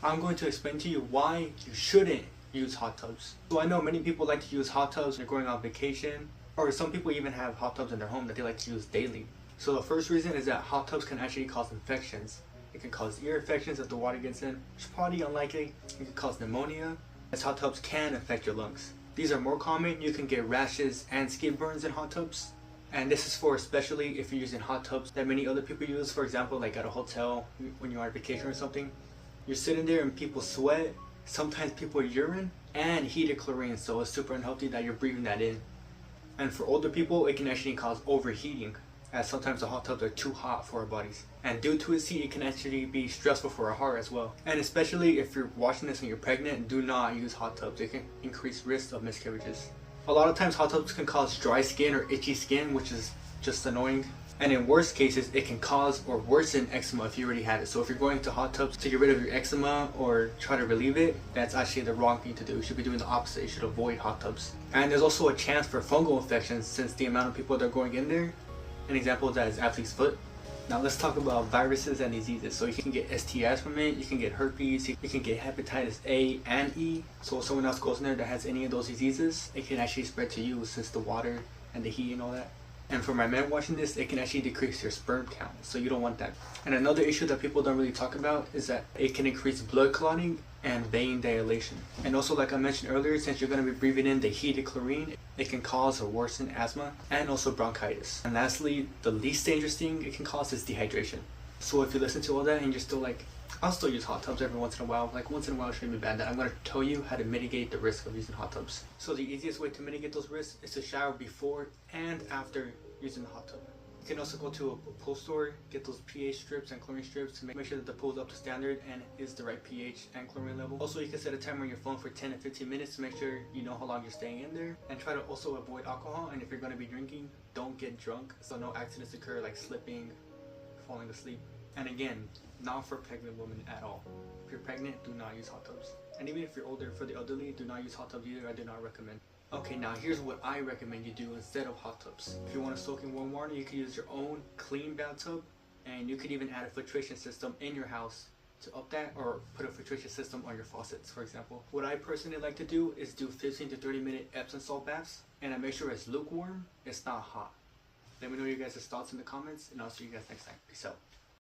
I'm going to explain to you why you shouldn't use hot tubs. So I know many people like to use hot tubs when they're going on vacation, or some people even have hot tubs in their home that they like to use daily. So the first reason is that hot tubs can actually cause infections. It can cause ear infections if the water gets in, which is probably unlikely. It can cause pneumonia, as hot tubs can affect your lungs. These are more common. You can get rashes and skin burns in hot tubs. And this is for especially if you're using hot tubs that many other people use. For example, like at a hotel when you're on vacation or something. You're sitting there and people sweat, sometimes people urine, and heated chlorine, so it's super unhealthy that you're breathing that in. And for older people, it can actually cause overheating, as sometimes the hot tubs are too hot for our bodies. And due to its heat, it can actually be stressful for our heart as well. And especially if you're watching this and you're pregnant, do not use hot tubs. It can increase risk of miscarriages. A lot of times hot tubs can cause dry skin or itchy skin, which is just annoying. And in worst cases, it can cause or worsen eczema if you already had it. So if you're going to hot tubs to get rid of your eczema or try to relieve it, that's actually the wrong thing to do. You should be doing the opposite. You should avoid hot tubs. And there's also a chance for fungal infections since the amount of people that are going in there. An example of that is athlete's foot. Now let's talk about viruses and diseases. So you can get STIs from it, you can get herpes, you can get hepatitis A and E. So if someone else goes in there that has any of those diseases, it can actually spread to you since the water and the heat and all that. And for my men watching this, it can actually decrease your sperm count, so you don't want that. And another issue that people don't really talk about is that it can increase blood clotting and vein dilation. And also, like I mentioned earlier, since you're going to be breathing in the heated chlorine, it can cause or worsen asthma and also bronchitis. And lastly, the least dangerous thing it can cause is dehydration. So if you listen to all that and you're still like, I'll still use hot tubs every once in a while, like once in a while shouldn't be bad, then I'm going to tell you how to mitigate the risk of using hot tubs. So the easiest way to mitigate those risks is to shower before and after using the hot tub. You can also go to a pool store, get those pH strips and chlorine strips to make sure that the pool is up to standard and is the right pH and chlorine level. Also, you can set a timer on your phone for 10 to 15 minutes to make sure you know how long you're staying in there. And try to also avoid alcohol, and if you're going to be drinking, don't get drunk so no accidents occur like slipping, falling asleep. And again, not for pregnant women at all. If you're pregnant, do not use hot tubs. And even if you're older, for the elderly, do not use hot tubs either. I do not recommend. Okay, now here's what I recommend you do instead of hot tubs. If you want to soak in warm water, you can use your own clean bathtub, and you could even add a filtration system in your house to up that, or put a filtration system on your faucets, for example. What I personally like to do is do 15 to 30 minute Epsom salt baths, and I make sure it's lukewarm, it's not hot. Let me know your guys' thoughts in the comments, and I'll see you guys next time. Peace out.